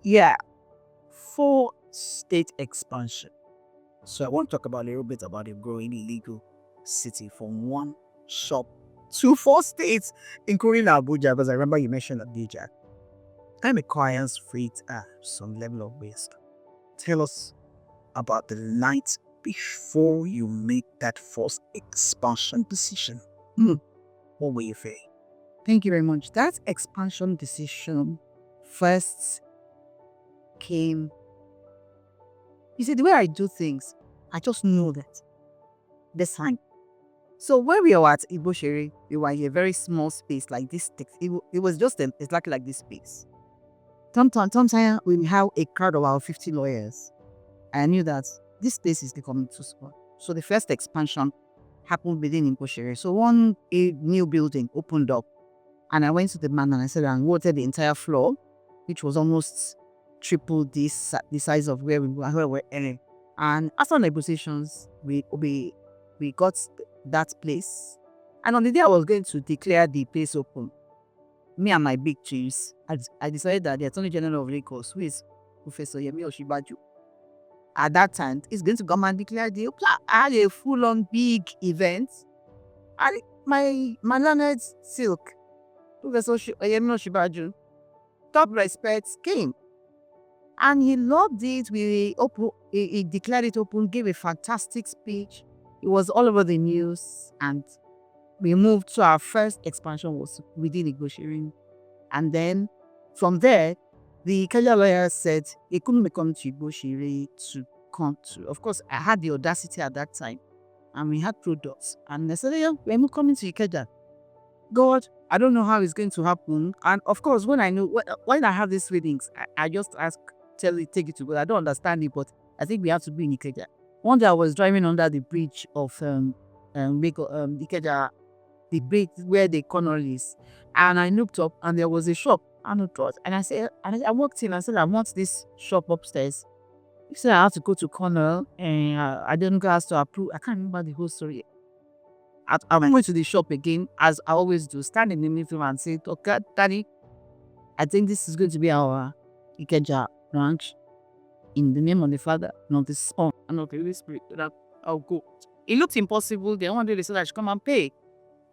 Yeah, for state expansion. So I want to talk about a little bit about a growing legal city from one shop to 4 states, including Abuja, because I remember you mentioned Abuja. Time requires faith some level of wisdom. Tell us about the night before you make that first expansion decision. What were you feeling? Thank you very much. That expansion decision first came. You see, the way I do things, I just know that the sign. So where we were at Iboshere, we were in a very small space like this. It was just exactly like this space. Sometimes we have a crowd of our 50 lawyers. I knew that this space is becoming too small. So the first expansion happened within Iboshere. So a new building opened up, and I went to the man and I said, I wanted the entire floor, which was almost triple the size of where we were earning. And after negotiations, we got that place. And on the day I was going to declare the place open, me and my big chiefs, I decided that the Attorney General of Lagos, who is Professor Yemi Oshibaju, at that time, is going to come and declare the I had a full-on big event. And my learned silk, Professor Yemi Oshibaju, top respect, came. And he loved it. He declared it open, gave a fantastic speech. It was all over the news. And we moved to our first expansion was within negotiating. And then from there, the Ikeja lawyer said he couldn't come to Igboshiri to come to. Of course, I had the audacity at that time. And we had products. And they said, yeah, we're coming to Ikeja. God, I don't know how it's going to happen. And of course, when I have these feelings, I just take it to God. I don't understand it, but I think we have to be in Ikeja. One day I was driving under the bridge of Ikeja, the bridge where the corner is, and I looked up and there was a shop. And I walked in and said, I want this shop upstairs. He said I have to go to corner, and I didn't go ask to approve. I can't remember the whole story. I went to the shop again, as I always do, stand in the middle and say, okay, Daddy, I think this is going to be our Ikeja branch. In the name of the Father, and of the Son, and of the Holy Spirit, that I'll go. It looked impossible. Then one day they said I should come and pay.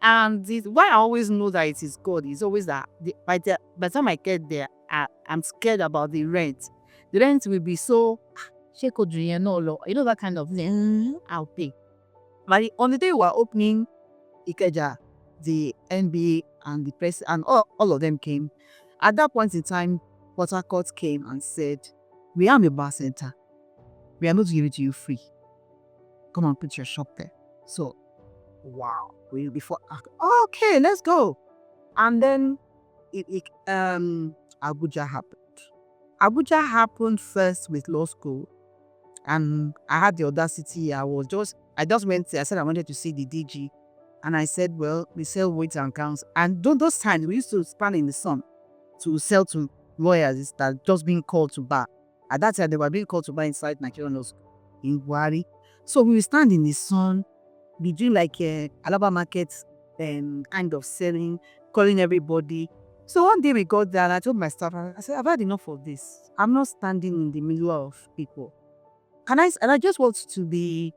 And why I always know that it is God is always that by the time I get there, I'm scared about the rent. The rent will be so, you know that kind of thing. I'll pay. But on the day we were opening Ikeja, the NBA and the press and all of them came. At that point in time, Port Harcourt came and said, we have a bar center. We are going to give it to you free. Come and put your shop there. So, wow. Okay, let's go. And then Abuja happened. Abuja happened first with law school. And I had the audacity. I just went there. I said I wanted to see the DG. And I said, well, we sell weights and counts. And those times we used to stand in the sun to sell to lawyers that just being called to bar. At that time, they were being called to bar inside Nigerian law school in Buhari. So we would stand in the sun, be doing like a Alaba market kind of selling, calling everybody. So one day we got there and I told my staff, I said, I've had enough of this. I'm not standing in the middle of people. And I just want to be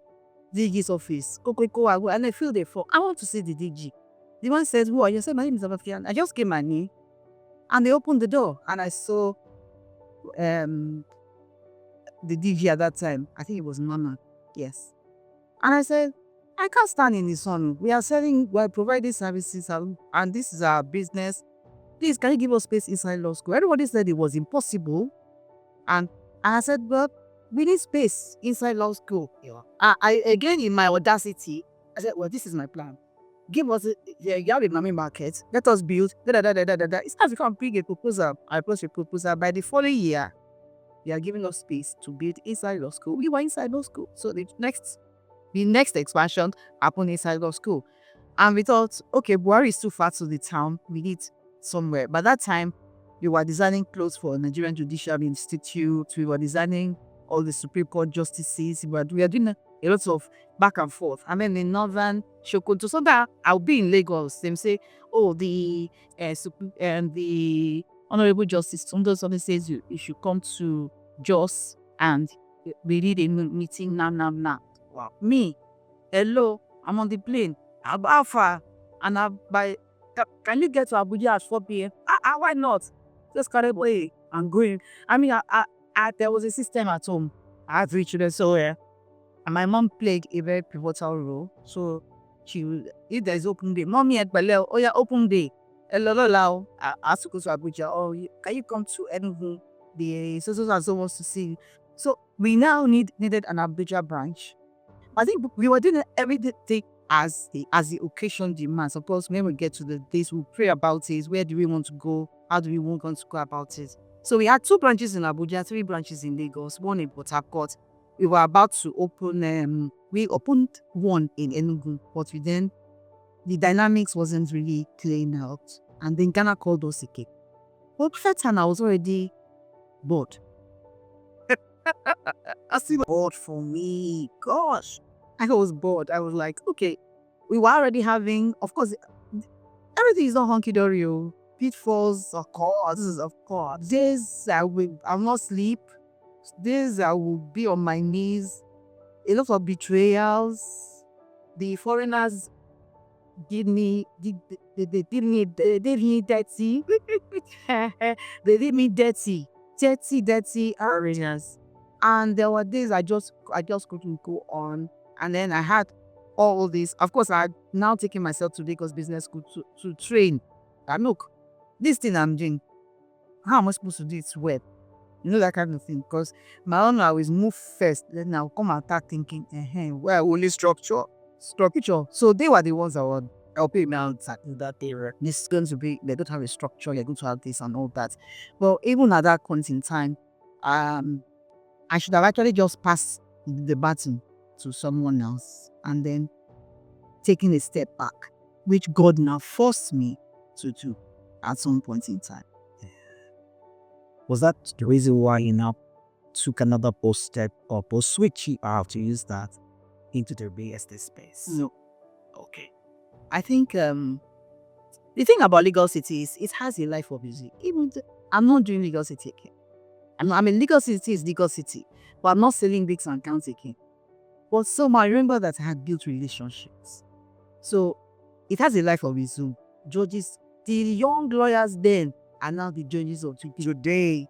DG's office. And I feel therefore, I want to see the DG. The one says, who are you? I said, my name is Abafian. I just gave my name and they opened the door and I saw the DG at that time. I think it was Mama. Yes. And I said, I can't stand in the sun. We're providing services and this is our business. Please, can you give us space inside law school? Everybody said it was impossible. And I said, well, we need space inside law school. Yeah. I again, in my audacity, I said, well, this is my plan. Give us, you have a money market. Let us build. It's time to come bring a proposal. I approached a proposal. By the following year, they are giving us space to build inside law school. We were inside law school. So the next expansion happened inside law school. And we thought, okay, Buhari is too far to the town. We need somewhere. By that time, we were designing clothes for Nigerian Judicial Institute. We were designing all the Supreme Court justices. We were doing a lot of back and forth. I mean, in Northern So that I'll be in Lagos. They say, oh, the Honorable Justice Tunde something says you should come to Jos and we did a meeting now. Wow. Me, hello, I'm on the plane. How far? And can you get to Abuja at 4 p.m.? Why not? Just carry away and going. I mean, there was a system at home. I had 3 children, so and my mom played a very pivotal role. So if there's open day, mommy at Balel, oh yeah, open day. Hello, I asked to go to Abuja. Oh, can you come to Enugu? The so wants to see you. So we now needed an Abuja branch. I think we were doing everything as the occasion demands. Of course, when we get to the days, we'll pray about it. Where do we want to go? How do we want to go about it? So we had 2 branches in Abuja, 3 branches in Lagos, 1 in Port Harcourt. We were about to open, we opened 1 in Enugu, but the dynamics wasn't really playing out. And then Ghana called us again. But by that time, I was already bored. I still bored for me. Gosh. I was bored. I was like, okay, we were already having, of course, everything is not hunky-dory. Pitfalls, of course. Days I will not sleep. Days I will be on my knees. A lot of betrayals. The foreigners did me dirty. They did me dirty areas. And there were days I just couldn't go on. And then I had all this. Of course, I had now taken myself to Lagos Business School to train. And look, this thing I'm doing, how am I supposed to do it well? You know, that kind of thing. Because my own, I always move first. Then I'll come and start thinking, well, only structure. So they were the ones that were helping me out in that area. This is going to be, they don't have a structure, you're going to have this and all that. But even at that point in time, I should have actually just passed the baton to someone else and then taken a step back, which God now forced me to do at some point in time. Was that the reason why you now took another post step or post switch, I have to use that, into the real estate space? No. Okay. I think the thing about legal city is it has a life of music. I'm not doing legal city again. I mean, legal city is legal city, but I'm not selling wigs and gowns again. But somehow I remember that I had built relationships. So it has a life of its own. Judges, the young lawyers then are now the judges of today.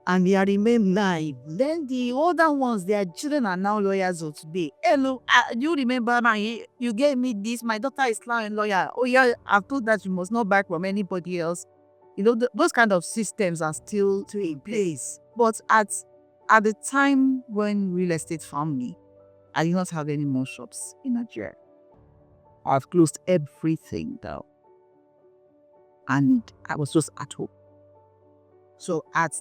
And they are remain live. Then the older ones, their children are now lawyers of today. Hello, you remember you gave me this, my daughter is now a lawyer. Oh yeah, I've told that you must not buy from anybody else. You know, those kind of systems are still in place. But at the time when real estate found me, I did not have any more shops in Nigeria. I've closed everything down. And I was just at home. So at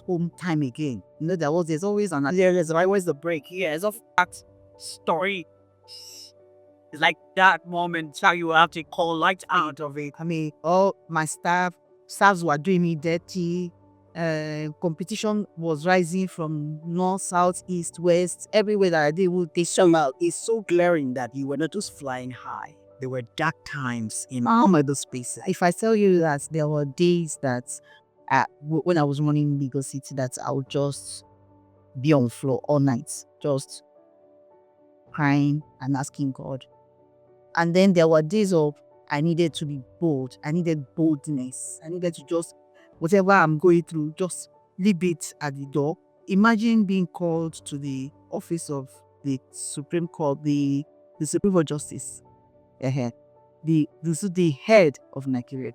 home time again, you know, there's always there's always the break. Yes, of that story. It's like that moment how you have to call light out of it. I mean, all my staffs were doing me dirty. Competition was rising from north, south, east, west. Everywhere that I did, they somehow It's so glaring that you were not just flying high. There were dark times in all of those spaces. If I tell you that there were days that when I was running legal city, that I would just be on the floor all night, just crying and asking God. And then there were days of I needed to be bold. I needed boldness. I needed to just, whatever I'm going through, just leave it at the door. Imagine being called to the office of the Supreme Court, the Supreme Court Justice. The head of Nigeria,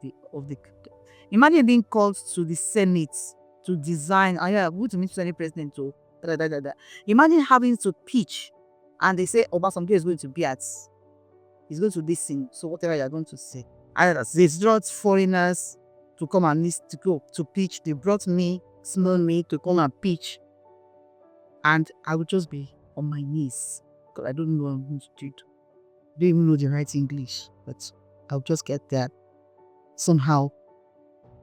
imagine being called to the Senate to design. Who to meet Senate president to. Imagine having to pitch, and they say Obasanjo is going to be he's going to listen. So whatever you're going to say, they brought foreigners to come and listen, to pitch. They brought me, small me, to come and pitch, and I would just be on my knees because I don't know what I'm going to do. Don't even know the right English, but I'll just get there somehow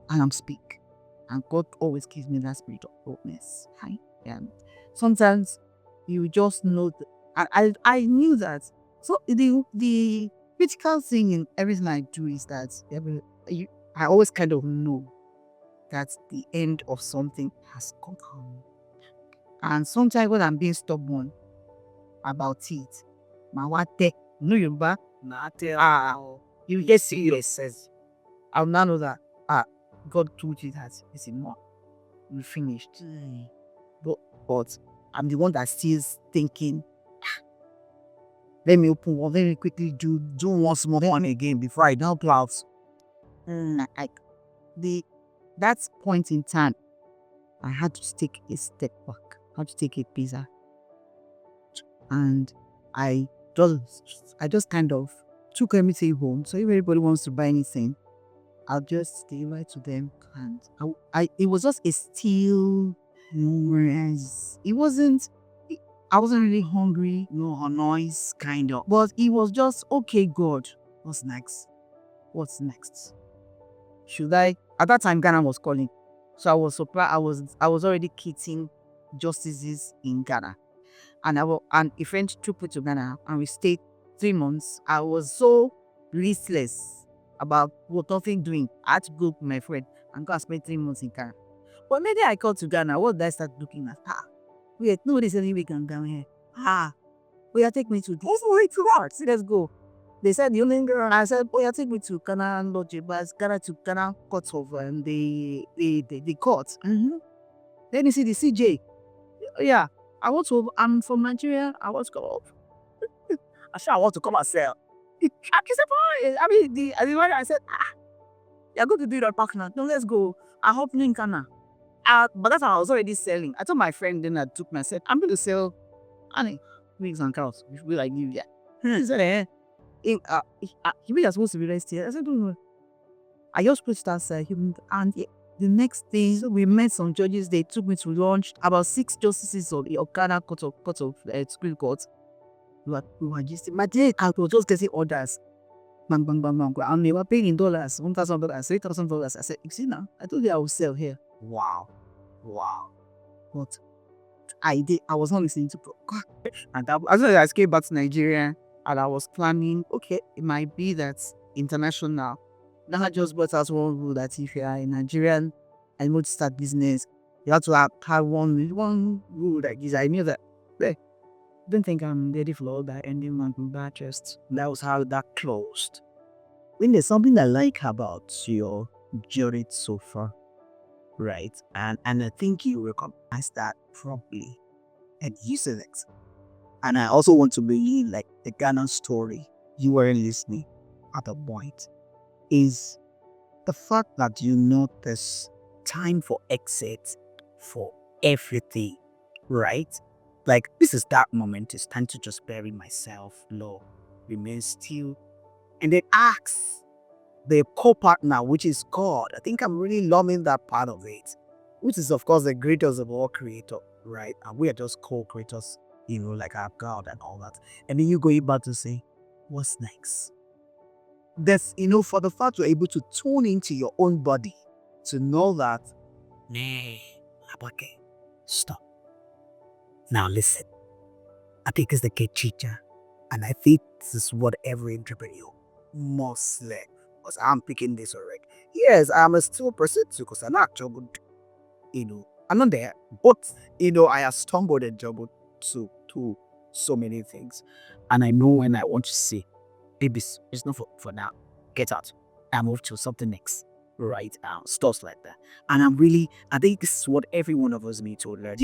and I'm speak. And God always gives me that spirit of boldness. And sometimes you just know that I knew that. So the critical thing in everything I do is that I always kind of know that the end of something has come. And sometimes when I'm being stubborn about it, my wate, no Yoruba, you get serious says, I'll now know that God told you that it's enough. We finished. But I'm the one that still thinking, let me open one, let me quickly do one small one again before I don't clouds. Like that point in time, I had to take a step back. I had to take a pizza. And I just kind of took everything home. So if anybody wants to buy anything, I'll just deliver to them. And it was just a still moments. I wasn't really hungry, no noise, kind of. But it was just, okay, God, what's next? What's next? Should I? At that time, Ghana was calling. So I was surprised. I was already quitting justices in Ghana. And a friend took me to Ghana and we stayed 3 months. I was so listless about what nothing doing. I had to go with my friend and go and spend 3 months in Ghana. But maybe I called to Ghana. What did I start looking at? Wait, nobody's any we can come here. Yeah, take me to this. Oh, it's hard. See, let's go. They said the only girl, and I said, oh yeah, take me to Ghana Lodge, but Ghana court of the court. Then you see the CJ. Yeah, I'm from Nigeria. I want to come up. I said, I want to come and sell. He said, boy, I mean, I said, you're going to do your partner. No, let's go. I hope you in Ghana. But that's how I was already selling. I told my friend then I took me, I said, I'm going to sell honey, wigs and cows. If we like you, yeah. He said, he was supposed to be rest here. I said, don't know. I just put that him, and the next day we met some judges. They took me to lunch. About 6 justices of the Okada Court of Supreme Court. We were just my day. I was just getting orders. Bang, bang, bang, bang. And they were paying in dollars, $1,000, $3,000. I said, you see now, I told you I will sell here. Wow. But I was not listening to God. And as I came back to Nigeria and I was planning, okay, it might be that international. Now I just brought out one rule that if you are a Nigerian and want to start business, you have to have one rule like this. I knew that. Don't think I'm ready for all that ending my bad chest. That was how that closed. When there's something I like about your journey so far, right? And I think you recognize that properly and use it. And I also want to believe like the Ghana story you weren't listening at the point is the fact that you know there's time for exit for everything, right? Like this is that moment. It's time to just bury myself low, remain still, and then ask the co-partner, which is God. I think I'm really loving that part of it, which is of course the greatest of all creator, right? And we are just co-creators, like our God and all that. And then you go back to say, what's next? That's, for the fact you're able to tune into your own body to know that, nay, Labake, stop. Now listen, I think it's the kid teacher. And I think this is what every entrepreneur must learn. Because I'm picking this already. Yes, I'm still pursuing because I'm not troubled. I'm not there. But, I have stumbled and jumbled to so many things. And I know when I want to say, babies, it's not for now. Get out. I move to something next. Right? Stuff like that. And I think this is what every one of us need to learn.